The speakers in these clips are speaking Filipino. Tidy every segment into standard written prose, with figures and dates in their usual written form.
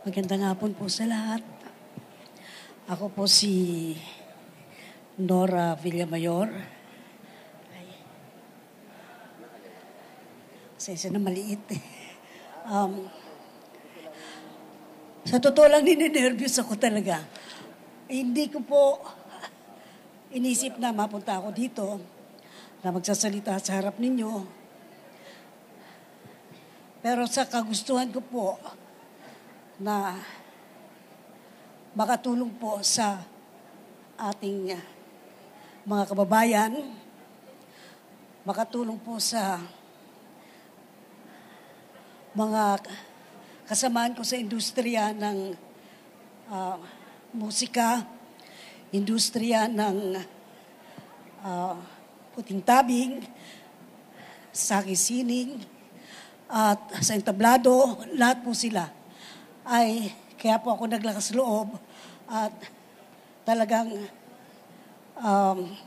Magandang hapon po sa lahat. Ako po si Nora Villamayor. Sesa na maliit eh. Sa totoo lang, nininervyos ako talaga. Hindi ko po inisip na mapunta ako dito na magsasalita sa harap ninyo. Pero sa kagustuhan ko po na makatulong po sa ating mga kababayan, makatulong po sa mga kasamaan ko sa industriya ng musika, industriya ng puting tabing, sakisining, at sa entablado, lahat po sila ay kaya po ako naglakas loob at talagang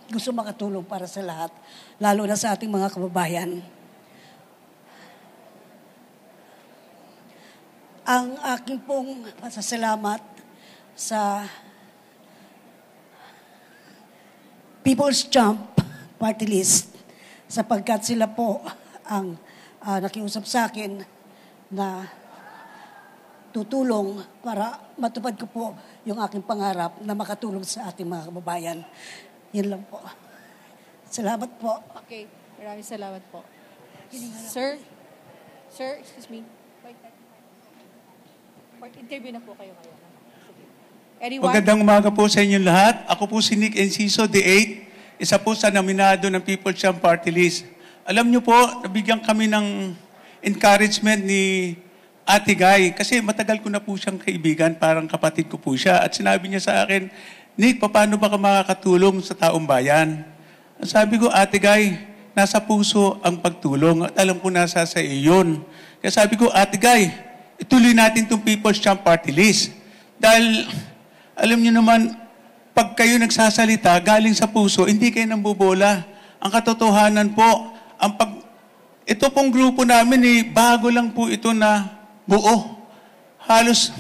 gusto makatulong para sa lahat, lalo na sa ating mga kababayan. Ang aking pong pasasalamat sa People's Champ Party List sapagkat sila po ang nakiusap sa akin na tutulong para matupad ko po yung aking pangarap na makatulong sa ating mga kababayan. Yan lang po. Salamat po. Okay, maraming salamat po. Sir, excuse me. Interview na po kayo ngayon. Anyone? Magandang umaga po sa inyong lahat. Ako po si Nick Enciso, the 8th, isa po sa nominado ng People's Champ Party List. Alam niyo po, nabigyan kami ng encouragement ni Ate Guy kasi matagal ko na po siyang kaibigan, parang kapatid ko po siya. At sinabi niya sa akin, Nick, paano ba ka makakatulong sa taong bayan? Sabi ko, Ate Guy, nasa puso ang pagtulong at alam ko nasa sa iyo yun. Kaya sabi ko, Ate Guy, ituloy natin itong People's Champ Party List. Dahil, alam niyo naman, pag kayo nagsasalita, galing sa puso, hindi kayo nambubola. Ang katotohanan po, ito pong grupo namin, bago lang po ito na buo. Halos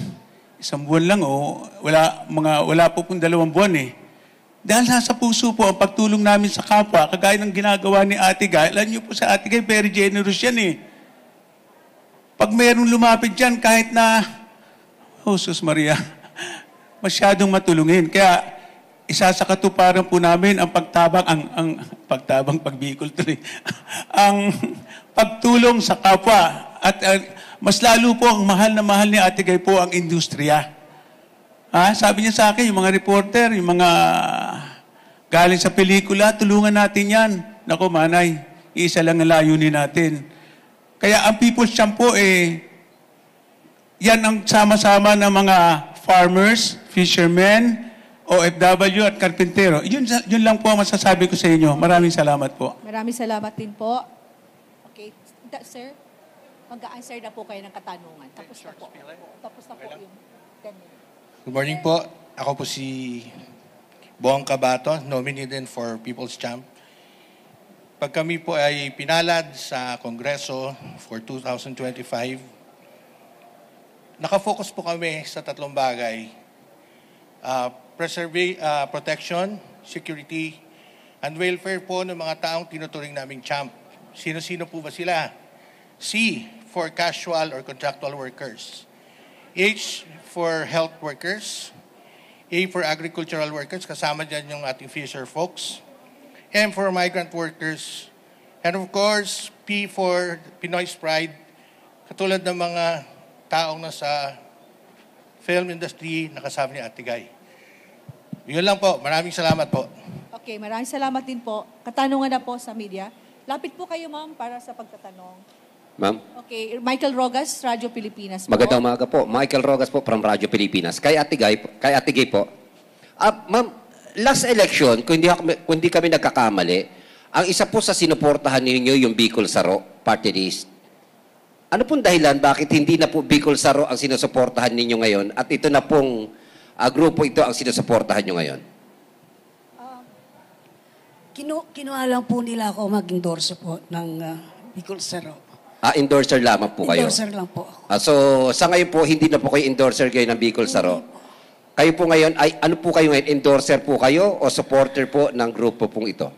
isang buwan lang, wala po pong 2 buwan eh. Dahil nasa puso po ang pagtulong namin sa kapwa, kagaya ng ginagawa ni Ate Guy. Alam niyo po sa Ate Guy, very generous yan eh. Pag mayroong lumapit dyan, kahit na, Jesus Maria, masyadong matulungin. Kaya, isa sa katuparan po namin ang pagbikol tuloy, ang pagtulong sa kapwa. At mas lalo po, ang mahal na mahal ni Ate Guy po ang industriya. Sabi niya sa akin, yung mga reporter, yung mga galing sa pelikula, tulungan natin yan. Naku, manay, isa lang ang layunin natin. Kaya ang People's Champ po, yan ang sama-sama ng mga farmers, fishermen, OFW at karpintero. Yun lang po ang masasabi ko sa inyo. Maraming salamat po. Maraming salamat din po. Okay, sir, mag-a-answer na po kayo ng katanungan. Tapos na po. Tapos na po yung 10 minutes. Good morning po. Ako po si Bong Cabato, nominee din for People's Champ. Pag kami po ay pinalad sa Kongreso for 2025, nakafocus po kami sa 3 bagay. Protection, security, and welfare po ng mga taong tinuturing naming champ. Sino-sino po ba sila? C, for casual or contractual workers. H, for health workers. A, for agricultural workers. Kasama dyan yung ating fisher folks. M, for migrant workers. And of course, P, for Pinoy's Pride. Katulad ng mga taong nasa film industry na kasama ni Ate Guy. Yun lang po. Maraming salamat po. Okay, maraming salamat din po. Katanungan na po sa media. Lapit po kayo, ma'am, para sa pagtatanong. Ma'am? Okay, Michael Rogas, Radyo Pilipinas po. Magandang umaga po. Michael Rogas po from Radyo Pilipinas. Kay Ate Guy po. Ma'am, last election, kung hindi kami nagkakamali, ang isa po sa sinuportahan ninyo yung Bicol Saro Party List. Ano pong dahilan bakit hindi na po Bicol Saro ang sinusuportahan ninyo ngayon at ito na pong grupo ito ang sinusuportahan nyo ngayon? Kinuha lang po nila ako mag-endorso po ng Bicol Saro. Endorser lamang po kayo. Endorser lang po. So, sa ngayon po, hindi na po kayo endorser kayo ng Bicol Saro. Kayo po ngayon, ay ano po kayo ngayon? Endorser po kayo o supporter po ng grupo pong ito?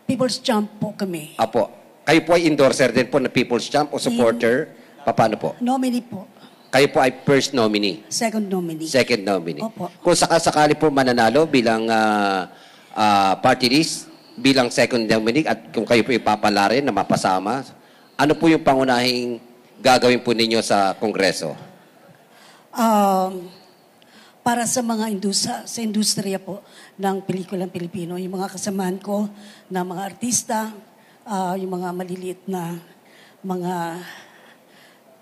People's Champ po kami. Apo. Kayo po ay endorser din po ng People's Champ o supporter? Paano po? Nominee po. Kayo po ay first nominee? Second nominee. Second nominee. Opo. Kung sakasakali po mananalo bilang party list, bilang second nominee, at kung kayo po ipapala rin na mapasama, ano po yung pangunahing gagawin po ninyo sa Kongreso? Para sa mga sa industriya po ng pelikulang Pilipino, yung mga kasamahan ko na mga artista, yung mga maliliit na mga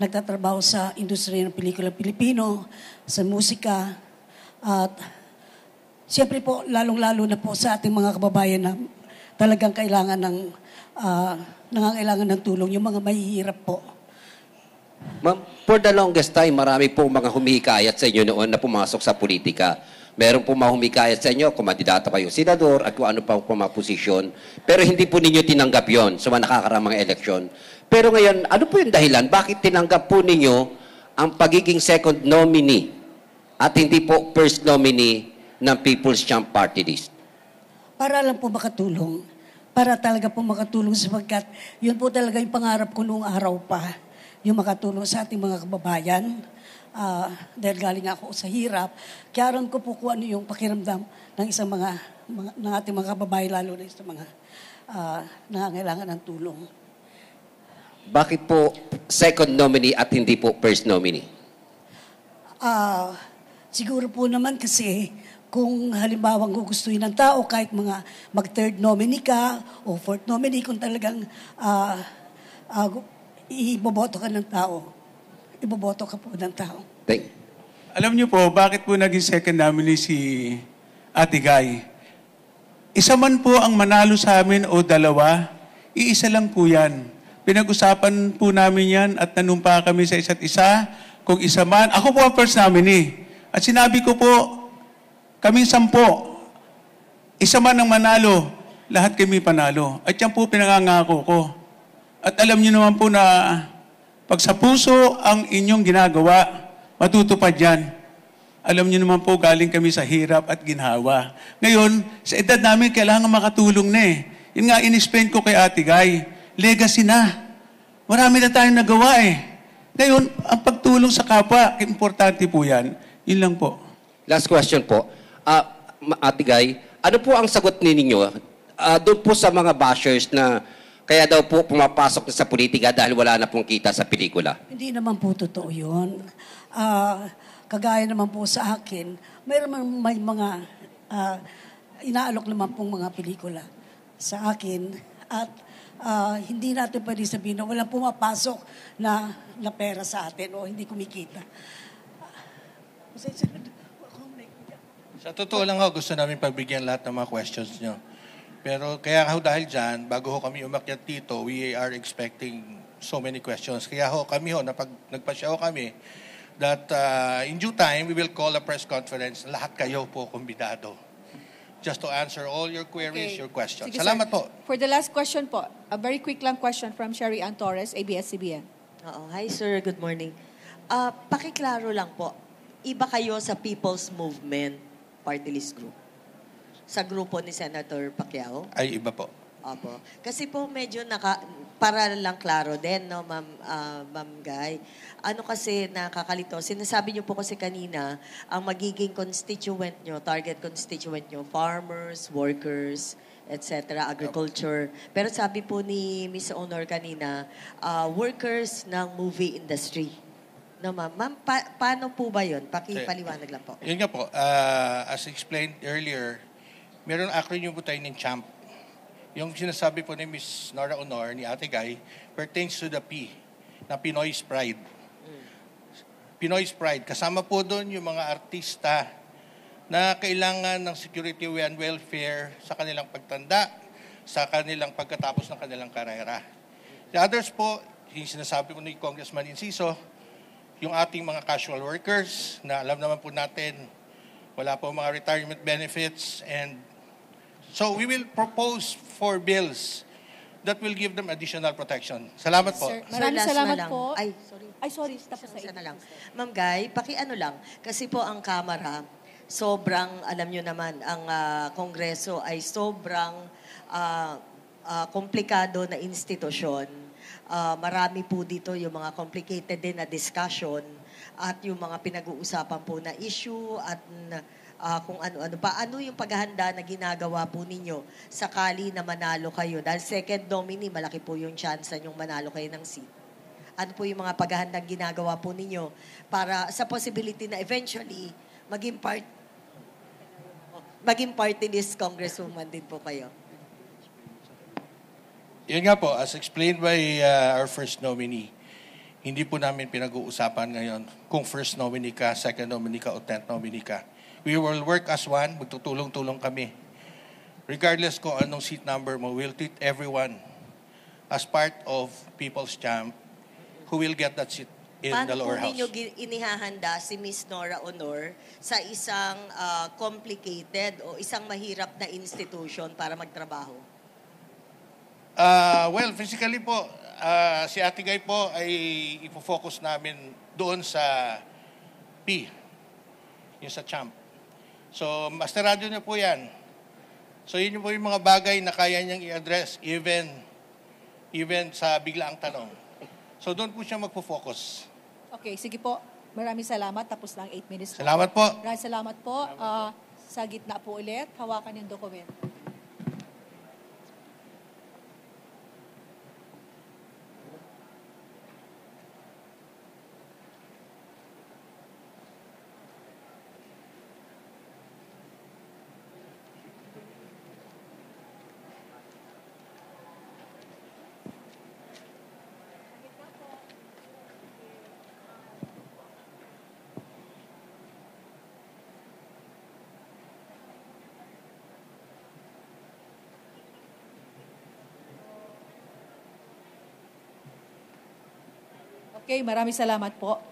nagtatrabaho sa industriya ng pelikulang Pilipino, sa musika, at siyempre po, lalong-lalo na po sa ating mga kababayan na talagang kailangan nangangailangan ng tulong, yung mga mahihirap po. Ma'am, for the longest time, marami po mga humihikayat sa inyo noon na pumasok sa politika. Meron po mga humihikayat sa inyo, kumandidato kayo senador at kung ano pa po mga posisyon. Pero hindi po ninyo tinanggap yon sa mga nakakaramang eleksyon. Pero ngayon, ano po yung dahilan? Bakit tinanggap po ninyo ang pagiging second nominee at hindi po first nominee ng People's Champ Party List? Para lang po makatulong. Para talaga po makatulong sapagkat yun po talaga yung pangarap ko noong araw pa. Yung makatulong sa ating mga kababayan. Dahil galing ako sa hirap. Kaya aram ko po kung ano yung pakiramdam ng isang ng ating mga kababayan, lalo na sa mga nangangailangan ng tulong. Bakit po second nominee at hindi po first nominee? Siguro po naman kasi kung halimbawa gugustuhin ng tao, kahit mga mag-third nominee ka o fourth nominee, kung talagang iboboto ka ng tao, iboboto ka po ng tao. Alam niyo po, bakit po naging second nominee si Ate Guy? Isa man po ang manalo sa amin o dalawa, iisa lang po yan. Pinag-usapan po namin yan at nanumpa kami sa isa't isa. Kung isa man, ako po ang first nominee. At sinabi ko po, kaming 10, isa man ang manalo, lahat kami panalo. At yan po pinangangako ko. At alam niyo naman po na pag sa puso ang inyong ginagawa, matutupad yan. Alam niyo naman po, galing kami sa hirap at ginhawa. Ngayon, sa edad namin, kailangan makatulong na eh. Yun nga, in-explain ko kay Ate Guy, legacy na. Marami na tayong nagawa eh. Ngayon, ang pagtulong sa kapwa, importante po yan. Yun lang po. Last question po. Ate Guy, ano po ang sagot ninyo doon po sa mga bashers na kaya daw po pumapasok na sa politika dahil wala na pong kita sa pelikula? Hindi naman po totoo yun. Kagaya naman po sa akin, may mga inaalok naman pong mga pelikula sa akin at hindi natin pwede sabihin na walang pumapasok na pera sa atin o hindi kumikita. Sa totoo lang ho, gusto namin pagbigyan lahat ng mga questions nyo. Pero kaya ho dahil dyan, bago ho kami umakyat dito, we are expecting so many questions. Kaya ho kami ho, nagpasya ho kami that in due time, we will call a press conference. Lahat kayo po kumbidado. Just to answer all your queries, your questions. Sige, Salamat sir. po. For the last question po, a very quick lang question from Sherry Ann Torres, ABS-CBN. Hi sir, good morning. Pakiklaro lang po, iba kayo sa People's Movement Party List Group? Sa grupo ni Senator Pacquiao? Ay, iba po. Opo. Kasi po medyo para lang klaro din, no, Ma'am Guy. Ano kasi nakakalito, sinasabi niyo po kasi kanina, ang magiging constituent niyo, target constituent niyo, farmers, workers, etc., agriculture. Pero sabi po ni Ms. Honor kanina, workers ng movie industry. No, ma'am. Ma'am, paano po ba yun? Pakipaliwanag lang po. Yun nga po, as explained earlier, meron acronym po tayo ng CHAMP. Yung sinasabi po ni Ms. Nora Honor, ni Ate Guy, pertains to the P, na Pinoy's Pride. Pinoy's Pride. Kasama po doon yung mga artista na kailangan ng security and welfare sa kanilang pagtanda, sa kanilang pagkatapos ng kanilang karera. The others po, yung sinasabi po ni Congressman Enciso, yung ating mga casual workers, na alam naman po natin, wala po mga retirement benefits. And so we will propose 4 bills that will give them additional protection. Salamat po. Sir, maraming last na salamat lang. po. Ay, sorry. Ay, sorry. Tapos na Isa na lang. Ma'am Guy, pakiano lang. Kasi po ang Kamara, sobrang, alam nyo naman, ang Kongreso ay sobrang komplikado na institusyon. Marami po dito yung mga complicated din na discussion at yung mga pinag-uusapan po na issue at kung ano-ano pa. Ano yung paghahanda na ginagawa po ninyo sakali na manalo kayo? Dahil second nominee, malaki po yung chance na yung manalo kayo ng seat. Ano po yung mga paghahandang ginagawa po ninyo para sa possibility na eventually maging party list congresswoman din po kayo? Yun nga po, as explained by our first nominee, hindi po namin pinag-uusapan ngayon kung first nominee ka, second nominee ka, o 10th nominee ka. We will work as one, magtutulong-tulong kami. Regardless kung anong seat number mo, we'll treat everyone as part of People's Champ who will get that seat in the lower house. Paano po ninyo inihahanda si Miss Nora Honor sa isang complicated o isang mahirap na institution para magtrabaho? Well, physically po, si Ate Guy po ay ipofocus namin doon sa P, yung sa champ. So, masterado niya po yan. So, yun po yung mga bagay na kaya niyang i-address even sa biglaang tanong. So, doon po siya magpo-focus. Okay, sige po. Maraming salamat. Tapos na ang 8 minutes po. Salamat po. Maraming salamat po. Sa gitna po ulit, hawakan yung dokumento. Okay, maraming salamat po.